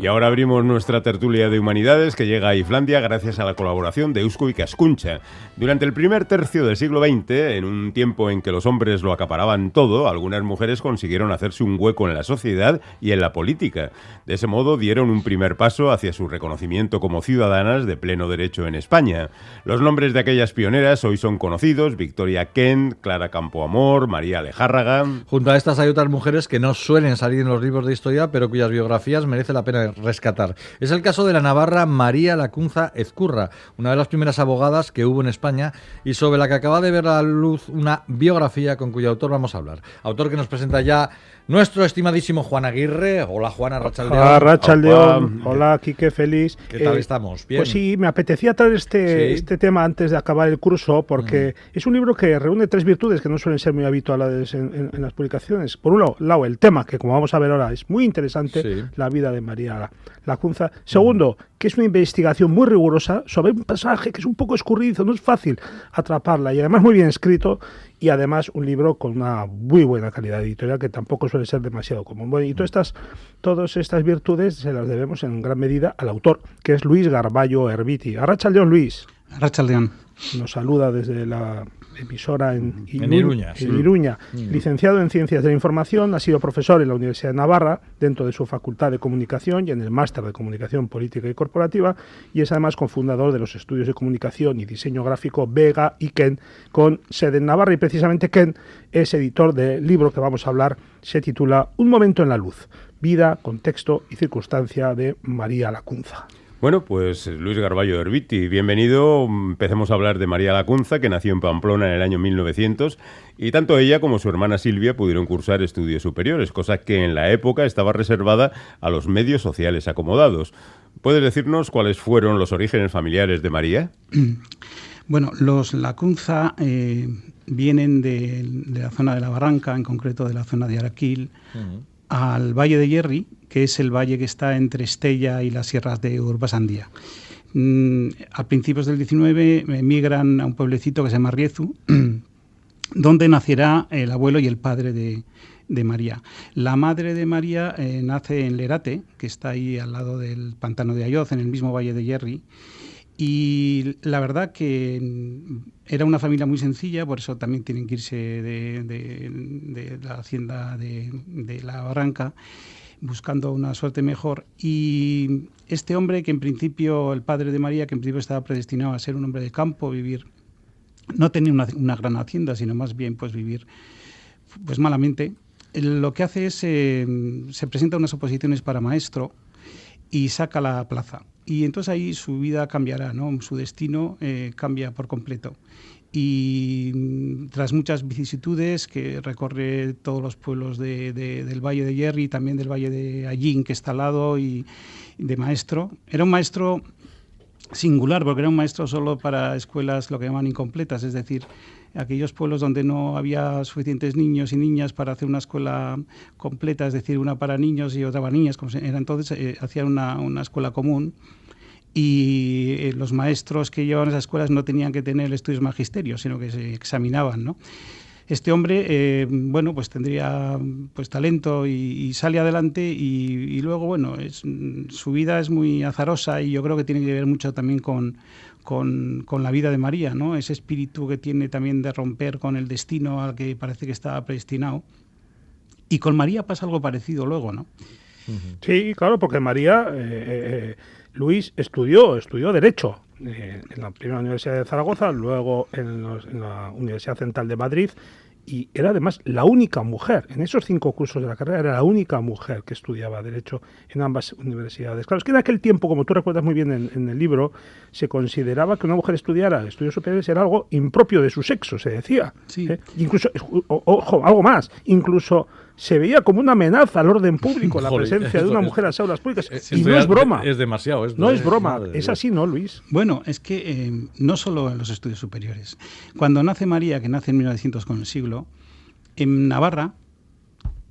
Y ahora abrimos nuestra tertulia de humanidades que llega a Islandia gracias a la colaboración de Eusko Ikaskuntza. Durante el primer tercio del siglo XX, en un tiempo en que los hombres lo acaparaban todo, algunas mujeres consiguieron hacerse un hueco en la sociedad y en la política. De ese modo dieron un primer paso hacia su reconocimiento como ciudadanas de pleno derecho en España. Los nombres de aquellas pioneras hoy son conocidos: Victoria Kent, Clara Campoamor, María Alejárraga. Junto a estas hay otras mujeres que no suelen salir en los libros de historia, pero cuyas biografías merece la pena rescatar. Es el caso de la navarra María Lacunza Ezcurra, una de las primeras abogadas que hubo en España y sobre la que acaba de ver a la luz una biografía con cuyo autor vamos a hablar. Autor que nos presenta ya nuestro estimadísimo Juan Aguirre. Hola, Juan, arratsaldeón. Hola, arratsaldeón. Hola, Quique, feliz. ¿Qué tal estamos? ¿Bien? Pues sí, me apetecía traer este tema antes de acabar el curso porque es un libro que reúne tres virtudes que no suelen ser muy habituales en las publicaciones. Por un lado, el tema, que como vamos a ver ahora es muy interesante, la vida de María Lacunza. Segundo, que es una investigación muy rigurosa sobre un personaje que es un poco escurridizo, no es fácil atraparla y además muy bien escrito. Y además un libro con una muy buena calidad editorial que tampoco suele ser demasiado común. Bueno, y todas estas virtudes se las debemos en gran medida al autor, que es Luis Garballo Erviti. Arratsaldeón, Luis. Arratsaldeón. Nos saluda desde la emisora en Iruña. Iruña. Licenciado en Ciencias de la Información, ha sido profesor en la Universidad de Navarra, dentro de su Facultad de Comunicación y en el Máster de Comunicación Política y Corporativa, y es además cofundador de los estudios de comunicación y diseño gráfico Vega y Ken, con sede en Navarra, y precisamente Ken es editor del libro que vamos a hablar, se titula Un momento en la luz, vida, contexto y circunstancia de María Lacunza. Bueno, pues Luis Garballo Erviti, bienvenido. Empecemos a hablar de María Lacunza, que nació en Pamplona en el año 1900, y tanto ella como su hermana Silvia pudieron cursar estudios superiores, cosa que en la época estaba reservada a los medios sociales acomodados. ¿Puedes decirnos cuáles fueron los orígenes familiares de María? Bueno, los Lacunza vienen de la zona de la Barranca, en concreto de la zona de Araquil, al Valle de Yerri, que es el valle que está entre Estella y las sierras de Urbasandía. A principios del 19 emigran a un pueblecito que se llama Riezu, donde nacerá el abuelo y el padre de María. La madre de María nace en Lerate, que está ahí al lado del pantano de Ayoz, en el mismo Valle de Yerri. Y la verdad que era una familia muy sencilla, por eso también tienen que irse de la hacienda de la Barranca, buscando una suerte mejor. Y este hombre, que en principio, el padre de María, que en principio estaba predestinado a ser un hombre de campo, vivir, no tenía una gran hacienda, sino más bien pues vivir pues malamente, lo que hace es, se presenta a unas oposiciones para maestro y saca la plaza. Y entonces ahí su vida cambiará, ¿no? Su destino cambia por completo. Y tras muchas vicisitudes, que recorre todos los pueblos del Valle de Yerri, también del Valle de Allín, que está al lado, y de maestro. Era un maestro singular, porque era un maestro solo para escuelas, lo que llaman incompletas, es decir, aquellos pueblos donde no había suficientes niños y niñas para hacer una escuela completa, es decir, una para niños y otra para niñas, como era entonces, hacían una escuela común. Y los maestros que llevaban esas escuelas no tenían que tener estudios magisterios, sino que se examinaban, ¿no? Este hombre, bueno, pues tendría pues talento y sale adelante y luego, bueno, su vida es muy azarosa y yo creo que tiene que ver mucho también con la vida de María, ¿no? Ese espíritu que tiene también de romper con el destino al que parece que estaba predestinado. Y con María pasa algo parecido luego, ¿no? Sí, claro, porque María... Luis estudió Derecho en la primera Universidad de Zaragoza, luego en la Universidad Central de Madrid, y era además la única mujer, en esos 5 cursos de la carrera, era la única mujer que estudiaba Derecho en ambas universidades. Claro, es que en aquel tiempo, como tú recuerdas muy bien en el libro, se consideraba que una mujer estudiara estudios superiores era algo impropio de su sexo, se decía. Sí. Incluso, ojo, algo más, incluso se veía como una amenaza al orden público la presencia de una mujer en las aulas públicas. Y no es broma. Es demasiado. No es broma. Es así, ¿no, Luis? Bueno, es que no solo en los estudios superiores. Cuando nace María, que nace en 1900 con el siglo, en Navarra,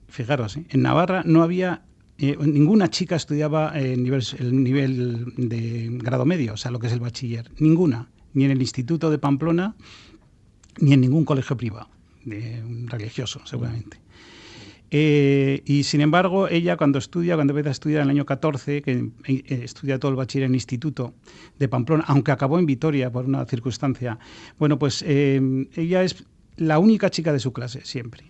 fijaros, en Navarra no había... ninguna chica estudiaba el nivel de grado medio, o sea, lo que es el bachiller. Ninguna. Ni en el Instituto de Pamplona, ni en ningún colegio privado, religioso, seguramente. Y sin embargo, ella cuando empieza a estudiar en el año 14, que estudia todo el bachiller en el Instituto de Pamplona, aunque acabó en Vitoria por una circunstancia, bueno, pues ella es la única chica de su clase, siempre.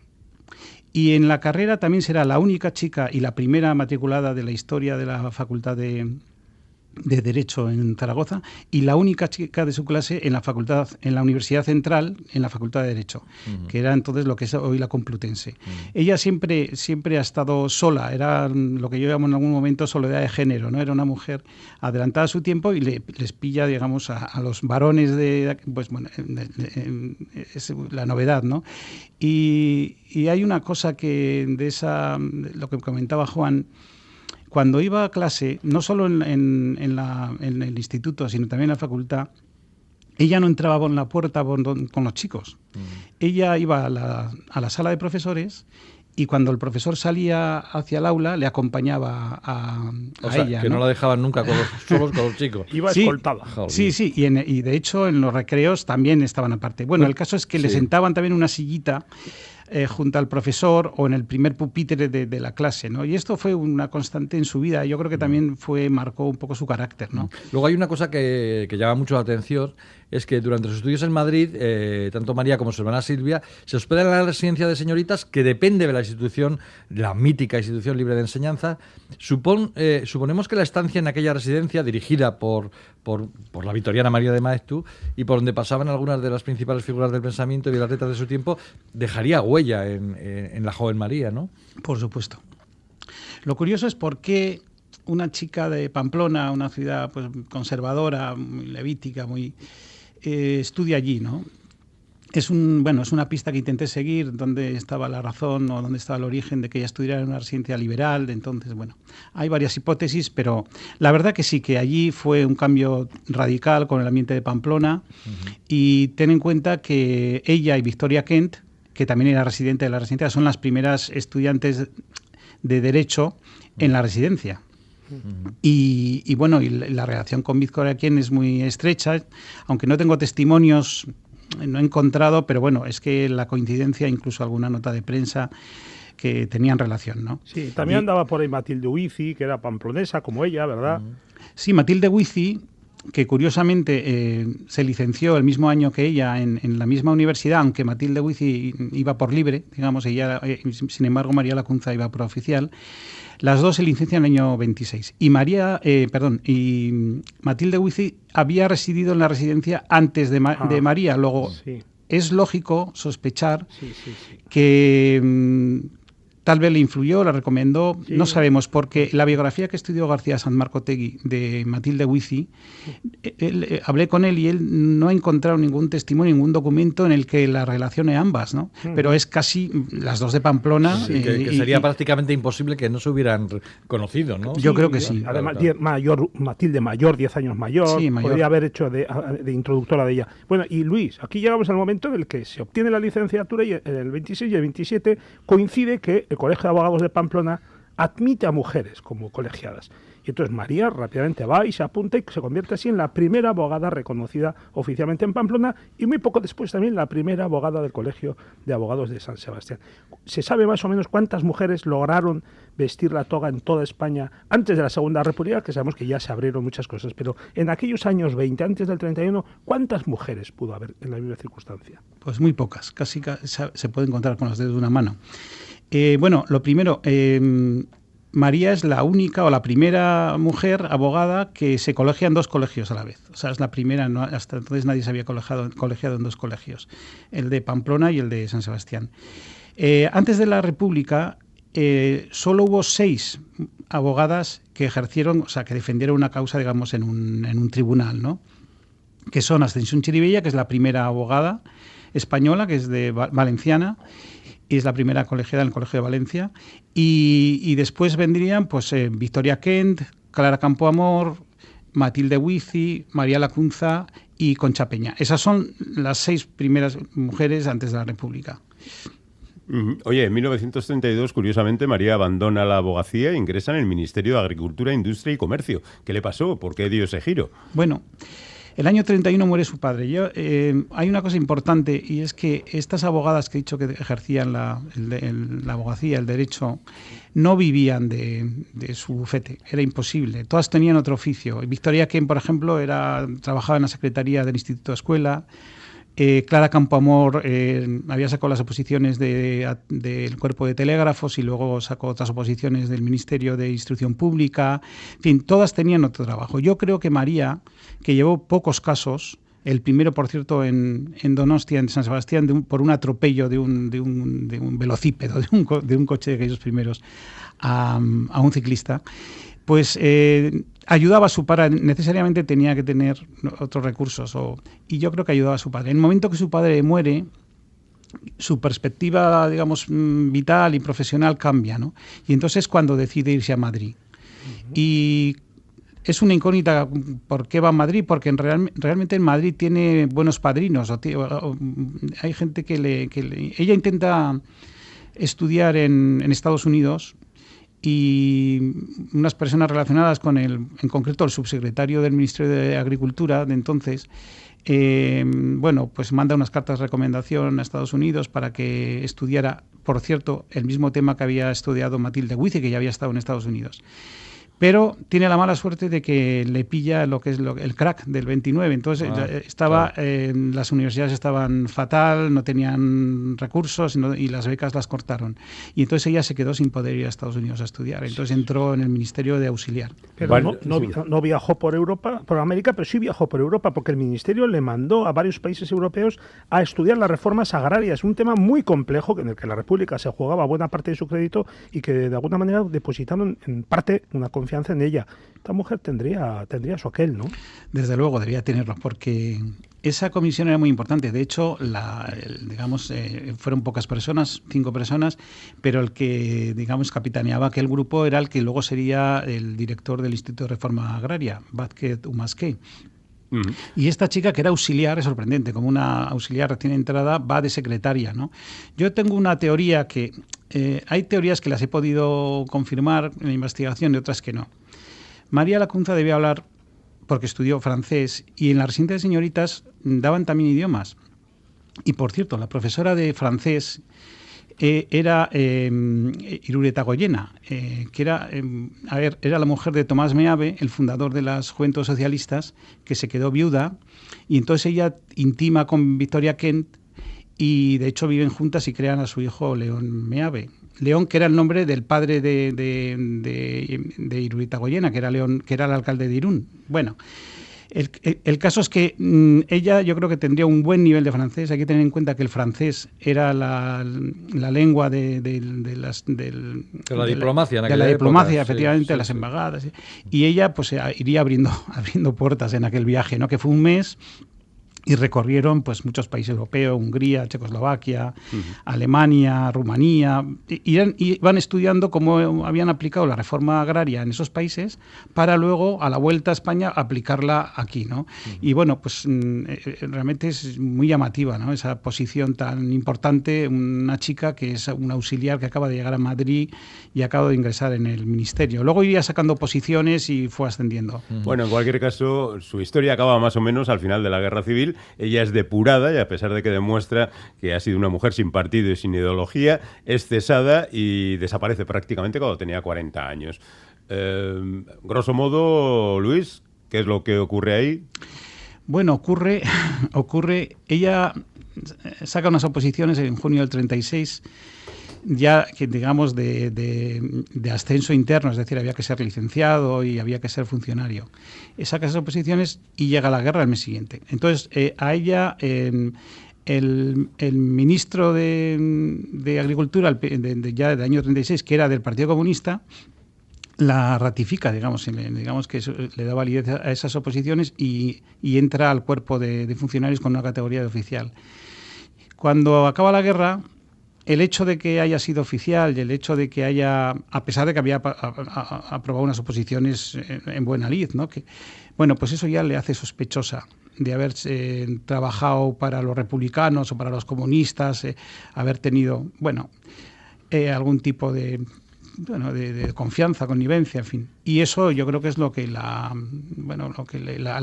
Y en la carrera también será la única chica y la primera matriculada de la historia de la Facultad de Derecho en Zaragoza, y la única chica de su clase en la Universidad Central, en la Facultad de Derecho, que era entonces lo que es hoy la Complutense. Ella siempre ha estado sola, era lo que yo llamo en algún momento soledad de género, ¿no? Era una mujer adelantada a su tiempo y les pilla, digamos, a los varones pues bueno, es la novedad, ¿no? Y hay una cosa que lo que comentaba Juan. Cuando iba a clase, no solo en el instituto, sino también en la facultad, ella no entraba por la puerta con los chicos. Ella iba a la sala de profesores y cuando el profesor salía hacia el aula, le acompañaba a ella. Que no la dejaban nunca solos con los chicos. Iba escoltada. Sí, y de hecho en los recreos también estaban aparte. Bueno, el caso es que le sentaban también una sillita junto al profesor o en el primer pupitre de la clase, ¿no? Y esto fue una constante en su vida. Yo creo que también marcó un poco su carácter, ¿no? Luego hay una cosa que llama mucho la atención, es que durante sus estudios en Madrid, tanto María como su hermana Silvia se hospedan en la residencia de señoritas que depende de la institución, la mítica Institución Libre de Enseñanza. Suponemos que la estancia en aquella residencia, dirigida por la vitoriana María de Maeztu, y por donde pasaban algunas de las principales figuras del pensamiento y de las letras de su tiempo, dejaría huella en la joven María, ¿no? Por supuesto. Lo curioso es por qué una chica de Pamplona, una ciudad pues conservadora, muy levítica, estudia allí, ¿no? Es una pista que intenté seguir, dónde estaba la razón o dónde estaba el origen de que ella estudiara en una residencia liberal. Entonces, bueno, hay varias hipótesis, pero la verdad que sí, que allí fue un cambio radical con el ambiente de Pamplona. Y ten en cuenta que ella y Victoria Kent, que también era residente de la residencia, son las primeras estudiantes de Derecho en la residencia. Y bueno, y la relación con Victoria Kent es muy estrecha, aunque no tengo testimonios, no he encontrado, pero bueno, es que la coincidencia, incluso alguna nota de prensa, que tenían relación, ¿no? Sí, también andaba por ahí Matilde Huici, que era pamplonesa como ella, ¿verdad? Sí, Matilde Huici, que curiosamente se licenció el mismo año que ella en la misma universidad, aunque Matilde Huici iba por libre, digamos, ella, sin embargo, María Lacunza iba por oficial. Las dos se licencian en el año 26. Y Matilde Huici había residido en la residencia antes de María. Luego, es lógico sospechar que tal vez le influyó, la recomendó, no sabemos, porque la biografía que estudió García Sanmarcotegui de Matilde Huici, hablé con él y él no ha encontrado ningún testimonio, ningún documento en el que la relacione ambas, ¿no? Pero es casi las dos de Pamplona. Sí, que sería prácticamente imposible que no se hubieran conocido, ¿no? Yo creo que sí. Además, Matilde mayor, 10 años mayor, podría haber hecho de introductora de ella. Bueno, y Luis, aquí llegamos al momento en el que se obtiene la licenciatura y el 26 y el 27 coincide que el Colegio de Abogados de Pamplona admite a mujeres como colegiadas. Y entonces María rápidamente va y se apunta y se convierte así en la primera abogada reconocida oficialmente en Pamplona y muy poco después también la primera abogada del Colegio de Abogados de San Sebastián. ¿Se sabe más o menos cuántas mujeres lograron vestir la toga en toda España antes de la Segunda República? Que sabemos que ya se abrieron muchas cosas, pero en aquellos años 20, antes del 31, ¿cuántas mujeres pudo haber en la misma circunstancia? Pues muy pocas, casi se pueden contar con los dedos de una mano. Bueno, lo primero, María es la única o la primera mujer abogada que se colegia en dos colegios a la vez. O sea, es la primera, no, hasta entonces nadie se había colegiado en dos colegios, el de Pamplona y el de San Sebastián. Antes de la República, solo hubo 6 abogadas que ejercieron, o sea, que defendieron una causa, digamos, en un tribunal, ¿no? Que son Ascensión Chirivella, que es la primera abogada española, que es de valenciana, y es la primera colegiada en el Colegio de Valencia, y después vendrían pues Victoria Kent, Clara Campoamor, Matilde Huici, María Lacunza y Concha Peña. Esas son las 6 primeras mujeres antes de la República. Oye, en 1932, curiosamente, María abandona la abogacía e ingresa en el Ministerio de Agricultura, Industria y Comercio. ¿Qué le pasó? ¿Por qué dio ese giro? Bueno, El año 31 muere su padre. Hay una cosa importante, y es que estas abogadas que he dicho que ejercían la abogacía, el derecho, no vivían de su bufete. Era imposible. Todas tenían otro oficio. Victoria Kent, por ejemplo, trabajaba en la secretaría del Instituto de Escuela. Clara Campoamor había sacado las oposiciones del Cuerpo de Telégrafos y luego sacó otras oposiciones del Ministerio de Instrucción Pública. En fin, todas tenían otro trabajo. Yo creo que María, que llevó pocos casos, el primero, por cierto, en Donostia, en San Sebastián, por un atropello de un velocípedo, de un coche de aquellos primeros, a un ciclista, pues ayudaba a su padre, necesariamente tenía que tener otros recursos, y yo creo que ayudaba a su padre. En el momento que su padre muere, su perspectiva, digamos, vital y profesional cambia, ¿no? Y entonces es cuando decide irse a Madrid. Y es una incógnita por qué va a Madrid, porque realmente en Madrid tiene buenos padrinos. Hay gente ella intenta estudiar en Estados Unidos, y unas personas relacionadas con en concreto el subsecretario del Ministerio de Agricultura de entonces, pues manda unas cartas de recomendación a Estados Unidos para que estudiara, por cierto, el mismo tema que había estudiado Matilde Huici, que ya había estado en Estados Unidos. Pero tiene la mala suerte de que le pilla lo que es el crack del 29. Entonces las universidades estaban fatal, no tenían recursos y las becas las cortaron. Y entonces ella se quedó sin poder ir a Estados Unidos a estudiar. Entonces entró en el Ministerio de Auxiliar. Pero no viajó por Europa, por América, pero sí viajó por Europa, porque el Ministerio le mandó a varios países europeos a estudiar las reformas agrarias. Un tema muy complejo en el que la República se jugaba buena parte de su crédito y que de alguna manera depositaron en parte una confianza en ella. Esta mujer tendría su aquel, ¿no? Desde luego debería tenerlo, porque esa comisión era muy importante. De hecho, fueron pocas personas, 5 personas, pero el que, digamos, capitaneaba aquel grupo era el que luego sería el director del Instituto de Reforma Agraria, Vázquez Umasqué. Y esta chica, que era auxiliar, es sorprendente, como una auxiliar recién entrada, va de secretaria, ¿no? Yo tengo una teoría que... hay teorías que las he podido confirmar en la investigación y otras que no. María Lacunza debía hablar porque estudió francés, y en la residencia de señoritas daban también idiomas. Y, por cierto, la profesora de francés era Irureta Goyena, que era la mujer de Tomás Meave, el fundador de las Juventudes Socialistas, que se quedó viuda, y entonces ella intima con Victoria Kent, y de hecho viven juntas y crean a su hijo León Meave. León, que era el nombre del padre de Irureta Goyena, que era el alcalde de Irún. Bueno, el caso es que ella, yo creo que tendría un buen nivel de francés. Hay que tener en cuenta que el francés era la lengua de la diplomacia, de la diplomacia, época, efectivamente, sí, de las sí. embajadas. Y ella pues iría abriendo puertas en aquel viaje, ¿no? Que fue un mes. Y recorrieron pues muchos países europeos, Hungría, Checoslovaquia, Alemania, Rumanía. Y van estudiando cómo habían aplicado la reforma agraria en esos países para luego, a la vuelta a España, aplicarla aquí, ¿no? Y bueno, pues realmente es muy llamativa, ¿no? Esa posición tan importante, una chica que es una auxiliar que acaba de llegar a Madrid y acaba de ingresar en el ministerio. Luego iría sacando posiciones y fue ascendiendo. Bueno, en cualquier caso, su historia acaba más o menos al final de la Guerra Civil. Ella es depurada y, a pesar de que demuestra que ha sido una mujer sin partido y sin ideología, es cesada y desaparece prácticamente cuando tenía 40 años. Grosso modo, Luis, ¿qué es lo que ocurre ahí? Bueno, ocurre, ella saca unas oposiciones en junio del 36, ya que digamos de ascenso interno, es decir, había que ser licenciado y había que ser funcionario. Saca esas oposiciones y llega la guerra el mes siguiente. Entonces, a ella el ministro de Agricultura ya del año 36, que era del Partido Comunista, la ratifica, digamos que le da validez a esas oposiciones y entra al cuerpo de funcionarios con una categoría de oficial. Cuando acaba la guerra, el hecho de que haya sido oficial y el hecho de que haya, a pesar de que había aprobado unas oposiciones en buena lid, ¿no? Pues eso ya le hace sospechosa de haber trabajado para los republicanos o para los comunistas, haber tenido, algún tipo de de confianza, connivencia, en fin. Y eso yo creo que es lo que la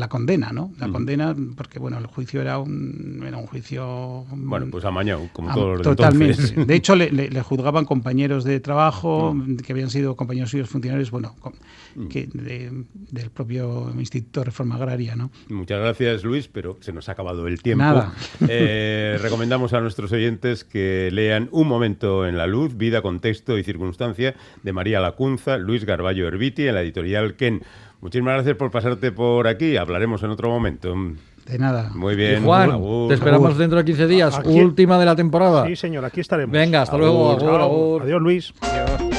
condena, ¿no? La condena, porque bueno, el juicio era un juicio... Bueno, pues amañado, como todos los de totalmente. entonces. De hecho, le juzgaban compañeros de trabajo que habían sido compañeros suyos funcionarios, del propio Instituto de Reforma Agraria, ¿no? Muchas gracias, Luis, pero se nos ha acabado el tiempo. Nada. Recomendamos a nuestros oyentes que lean Un momento en la luz, vida, contexto y circunstancia, de María Lacunza, Luis Garballo Erviti, en la editorial Ken. Muchísimas gracias por pasarte por aquí. Hablaremos en otro momento. De nada. Muy bien. Y Juan, agur. te esperamos dentro de 15 días, Aquí- última de la temporada. Sí, señor, aquí estaremos. Venga, hasta luego. Agur. Agur, agur. Adiós, Luis. Adiós.